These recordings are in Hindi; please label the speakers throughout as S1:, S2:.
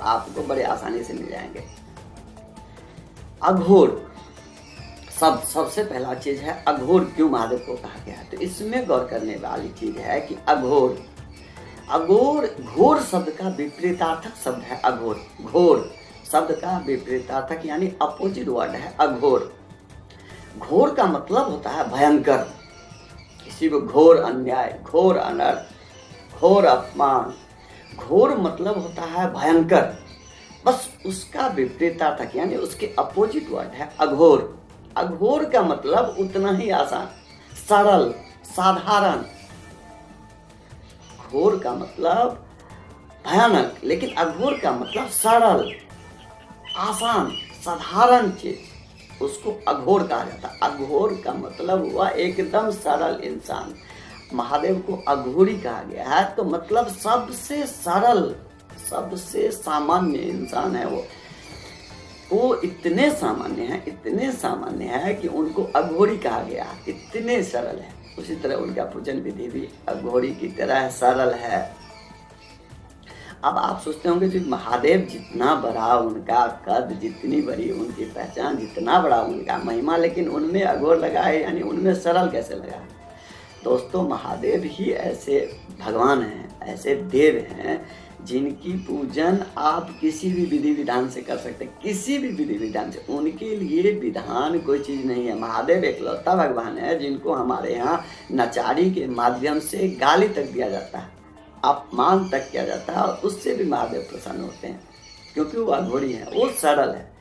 S1: आपको बड़े आसानी से मिल जाएंगे। अघोर सबसे पहला चीज है, अघोर क्यों महादेव को कहा गया है? तो इसमें गौर करने वाली चीज है कि अघोर घोर शब्द का विपरीतार्थक शब्द है अघोर। घोर शब्द का विपरीतार्थक यानी अपोजिट वर्ड है अघोर। घोर का मतलब होता है भयंकर, किसी को घोर अन्याय, घोर अनर्थ, घोर अपमान। घोर मतलब होता है भयंकर, बस उसका विपरीतार्थक यानी उसके अपोजिट वर्ड है अघोर। अघोर का मतलब उतना ही आसान, सरल, साधारण। घोर का मतलब भयानक, लेकिन अघोर का मतलब सरल, आसान, साधारण चीज, उसको अघोर कहा जाता है। अघोर का मतलब हुआ एकदम सरल इंसान। महादेव को अघोरी कहा गया है तो मतलब सबसे सरल, सबसे सामान्य इंसान है वो इतने सामान्य हैं, इतने सामान्य है कि उनको अघोरी कहा गया, इतने सरल है। उसी तरह उनका पूजन विधि भी अघोरी की तरह सरल है। अब आप सोचते होंगे कि महादेव जितना बड़ा उनका कद, जितनी बड़ी उनकी पहचान, जितना बड़ा उनका महिमा, लेकिन उनमें अघोर लगा है, यानी उनमें सरल कैसे लगा? दोस्तों, महादेव ही ऐसे भगवान हैं, ऐसे देव हैं जिनकी पूजन आप किसी भी विधि विधान से कर सकते हैं, किसी भी विधि विधान से। उनके लिए विधान कोई चीज़ नहीं है। महादेव एकलौता भगवान है जिनको हमारे यहाँ नचारी के माध्यम से गाली तक दिया जाता है, अपमान तक किया जाता है, और उससे भी महादेव प्रसन्न होते हैं क्योंकि वो अघोरी है, वो सरल है।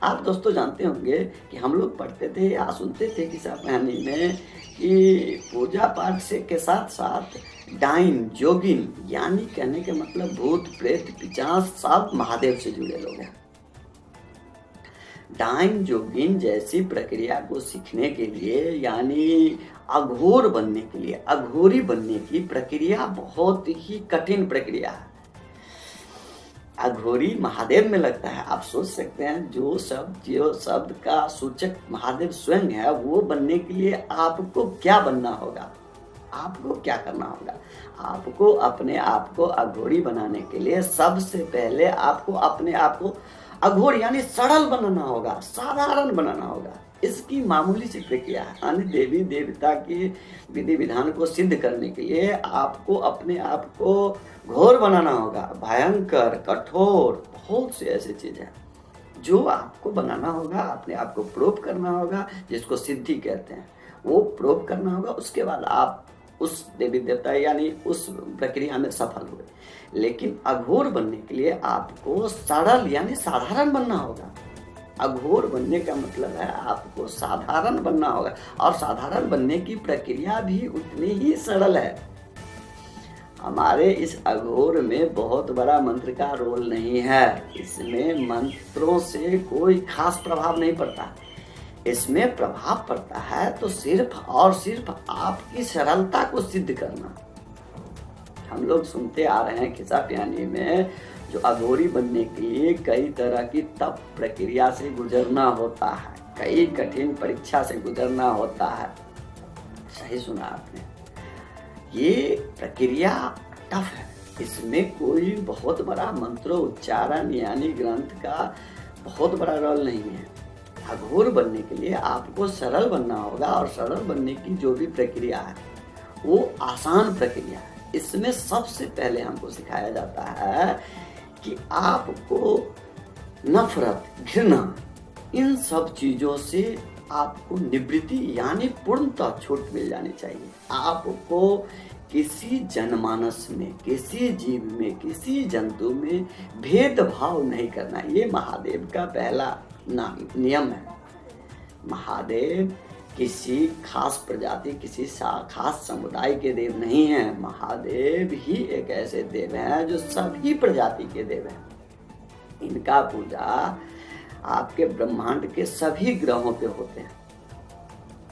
S1: आप दोस्तों जानते होंगे कि हम लोग पढ़ते थे या सुनते थे किस्सा कहानी में कि पूजा पाठ से के साथ साथ डाइन, जोगिन, यानी कहने के मतलब भूत प्रेत पिशाच सब महादेव से जुड़े लोग हैं। डाइन जोगिन जैसी प्रक्रिया को सीखने के लिए, यानी अघोर बनने के लिए, अघोरी बनने की प्रक्रिया बहुत ही कठिन प्रक्रिया है। अघोरी महादेव में लगता है। आप सोच सकते हैं जो शब्द का सूचक महादेव स्वयं है, वो बनने के लिए आपको क्या बनना होगा, आपको क्या करना होगा? आपको अपने आप को अघोरी बनाने के लिए सबसे पहले आपको अपने आप को अघोर यानी सरल बनाना होगा, साधारण बनाना होगा। इसकी मामूली सी प्रक्रिया है। अन्य देवी देवता की विधि विधान को सिद्ध करने के लिए आपको अपने आप को घोर बनाना होगा, भयंकर, कठोर, बहुत से ऐसे चीज है जो आपको बनाना होगा, अपने आप को प्रूव करना होगा, जिसको सिद्धि कहते हैं, वो प्रूव करना होगा। उसके बाद आप उस देवी देवता यानी उस प्रक्रिया में सफल हुए। लेकिन अघोर बनने के लिए आपको सरल यानी साधारण बनना होगा। अघोर बनने का मतलब है आपको साधारण बनना होगा, और साधारण बनने की प्रक्रिया भी उतनी ही सरल है। हमारे इस अघोर में बहुत बड़ा मंत्र का रोल नहीं है। इसमें मंत्रों से कोई खास प्रभाव नहीं पड़ता। इसमें प्रभाव पड़ता है तो सिर्फ और सिर्फ आपकी सरलता को सिद्ध करना। हम लोग सुनते आ रहे हैं किस्सा कहानी में जो अघोरी बनने के लिए कई तरह की तप प्रक्रिया से गुजरना होता है, कई कठिन परीक्षा से गुजरना होता है। सही सुना आपने, ये प्रक्रिया टफ है। इसमें कोई बहुत बड़ा मंत्रोच्चारण यानी ग्रंथ का बहुत बड़ा रोल नहीं है। अघोर बनने के लिए आपको सरल बनना होगा, और सरल बनने की जो भी प्रक्रिया है वो आसान प्रक्रिया है। इसमें सबसे पहले हमको सिखाया जाता है कि आपको नफरत, घृणा, इन सब चीजों से आपको निवृत्ति यानी पूर्णतः छूट मिल जानी चाहिए। आपको किसी जनमानस में, किसी जीव में, किसी जंतु में भेदभाव नहीं करना। ये महादेव का पहला नियम है। महादेव किसी खास प्रजाति, किसी खास समुदाय के देव नहीं हैं। महादेव ही एक ऐसे देव हैं जो सभी प्रजाति के देव हैं। इनका पूजा आपके ब्रह्मांड के सभी ग्रहों पे होते हैं।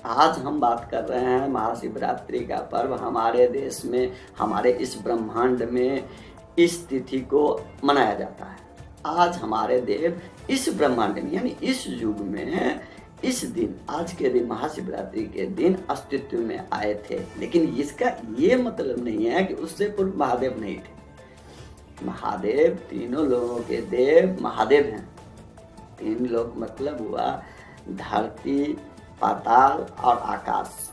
S1: आज हम बात कर रहे हैं महाशिवरात्रि का पर्व हमारे देश में, हमारे इस ब्रह्मांड में इस तिथि को मनाया जाता है। आज हमारे देव इस ब्रह्मांड में यानी इस युग में इस दिन, आज के दिन, महाशिवरात्रि के दिन अस्तित्व में आए थे। लेकिन इसका ये मतलब नहीं है कि उससे पूर्व महादेव नहीं थे। महादेव तीनों लोगों के देव महादेव हैं। तीन लोग मतलब हुआ धरती, पाताल और आकाश।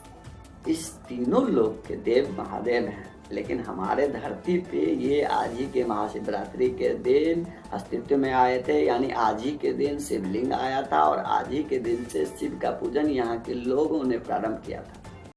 S1: इस तीनों लोग के देव महादेव हैं। लेकिन हमारे धरती पे ये आज ही के महाशिवरात्रि के दिन अस्तित्व में आए थे, यानी आज ही के दिन शिवलिंग आया था और आज ही के दिन से शिव का पूजन यहाँ के लोगों ने प्रारंभ किया था।